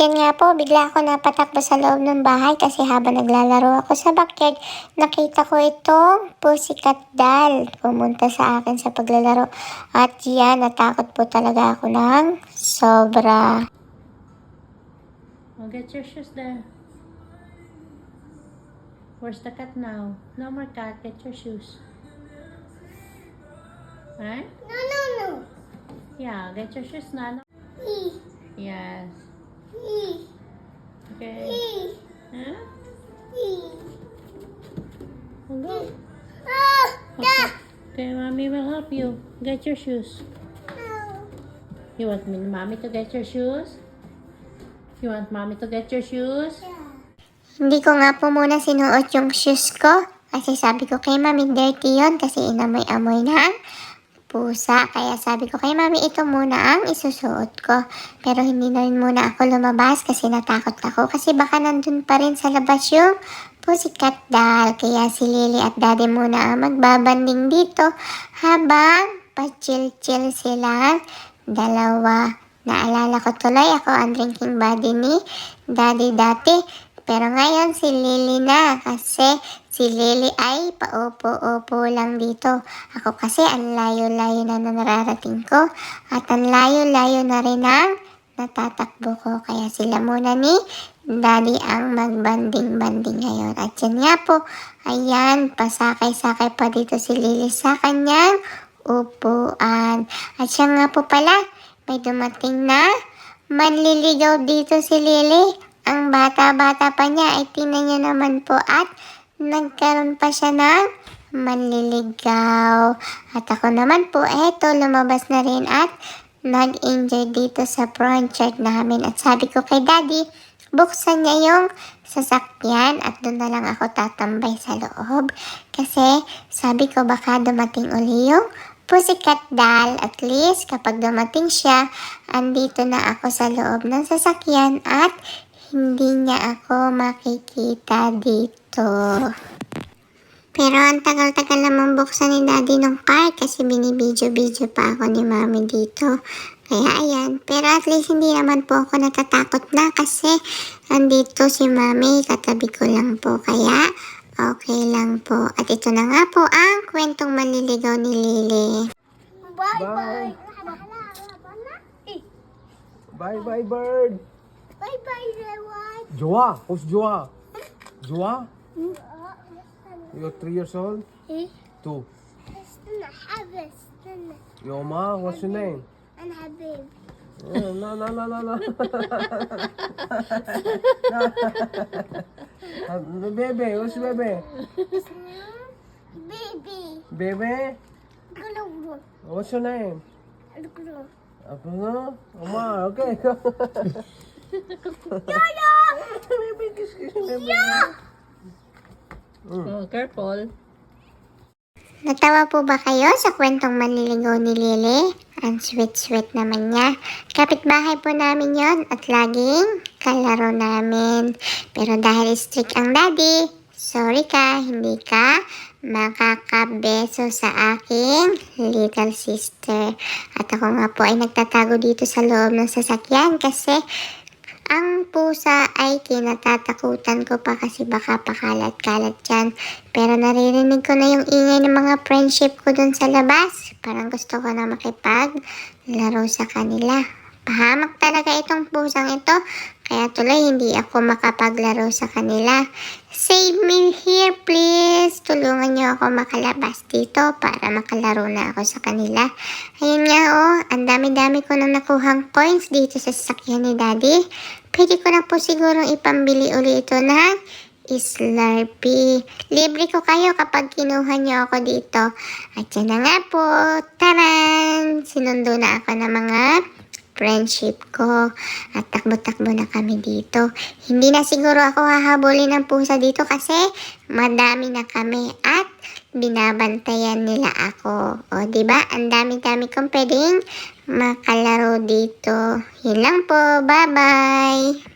yan nga po, bigla ako napatakbo sa loob ng bahay kasi habang naglalaro ako sa backyard, nakita ko itong pussycat doll. Pumunta sa akin sa paglalaro. At yan, natakot po talaga ako ng sobra. Oh, get your shoes there. Where's the cat now? No more cat. Get your shoes. Right? No. Yeah, get your shoes now. Yes. Okay. Huh? Go. Okay. Okay, mommy will help you. Get your shoes. You want mommy to get your shoes? You want mommy to get your shoes? Hindi ko nga po muna sinuot yung shoes ko. Kasi sabi ko kay mami, dirty yun kasi inamoy-amoy ng pusa. Kaya sabi ko kay mami, ito muna ang isusuot ko. Pero hindi na rin muna ako lumabas kasi natakot ako. Kasi baka nandun pa rin sa labas yung pussycat doll. Kaya si Lily at daddy muna ang magbabanding dito habang pa-chill-chill sila dalawa. Naalala ko tuloy ako ang drinking buddy ni daddy dati. Pero ngayon si Lily na kasi si Lily ay paupo-upo lang dito. Ako kasi ang layo-layo na nararating ko at ang layo-layo na rin ang natatakbo ko. Kaya sila muna ni Daddy ang magbanding-banding ngayon. At yan nga po, ayan, pasakay-sakay pa dito si Lily sa kanyang upuan. At siya nga po pala, may dumating na manliligaw dito si Lily. Ang bata-bata pa niya ay tingnan niyo naman po at nagkaroon pa siya ng manliligaw. At ako naman po, eto, lumabas na rin at nag-enjoy dito sa front yard namin. At sabi ko kay Daddy, buksan niya yung sasakyan at doon na lang ako tatambay sa loob. Kasi sabi ko baka dumating uli yung pussycat doll. At least kapag dumating siya, andito na ako sa loob ng sasakyan at hindi niya ako makikita dito. Pero ang tagal-tagal naman buksan ni Daddy ng car kasi binibidyo-bidyo pa ako ni Mami dito. Kaya ayan. Pero at least hindi naman po ako natatakot na kasi andito si Mami, katabi ko lang po. Kaya okay lang po. At ito na nga po ang kwentong manliligaw ni Lily. Bye. Bye, bird. Bye-bye, everyone. Joa. Who's Joa? Joa? You're 3 years old? 2. Your ma, what's your name? And Habib. No. Baby, who's baby? Baby. Baby? Gulong. What's your name? Gulong. Ano? Oma, okay. Baby, kiss, baby. Oh, careful. Natawa po ba kayo sa kwentong manliligaw ni Lily? Ang sweet-sweet naman niya. Kapitbahay po namin yon at laging kalaro namin. Pero dahil strict ang daddy, sorry ka, hindi ka makakabeso sa aking little sister. At ako nga po ay nagtatago dito sa loob ng sasakyan kasi ang pusa ay kinatatakutan ko pa kasi baka pakalat-kalat yan. Pero naririnig ko na yung ingay ng mga friendship ko dun sa labas. Parang gusto ko na makipaglaro sa kanila. Pahamak talaga itong pusang ito. Kaya tuloy hindi ako makapaglaro sa kanila. Save me here please. Tulungan niyo ako makalabas dito para makalaro na ako sa kanila. Ayun nga oh, ang dami-dami ko nang nakuhang coins dito sa sasakyan ni Daddy. Pwede ko na po sigurong ipambili uli ito ng Slurpee. Libre ko kayo kapag kinuha niyo ako dito. At yan na nga po. Taran! Sinundo na ako ng mga friendship ko at takbo-takbo na kami dito. Hindi na siguro ako hahabulin ng pusa dito kasi madami na kami at binabantayan nila ako. O diba? Ang dami-dami kong pwedeng makalaro dito. Yun lang po. Bye-bye!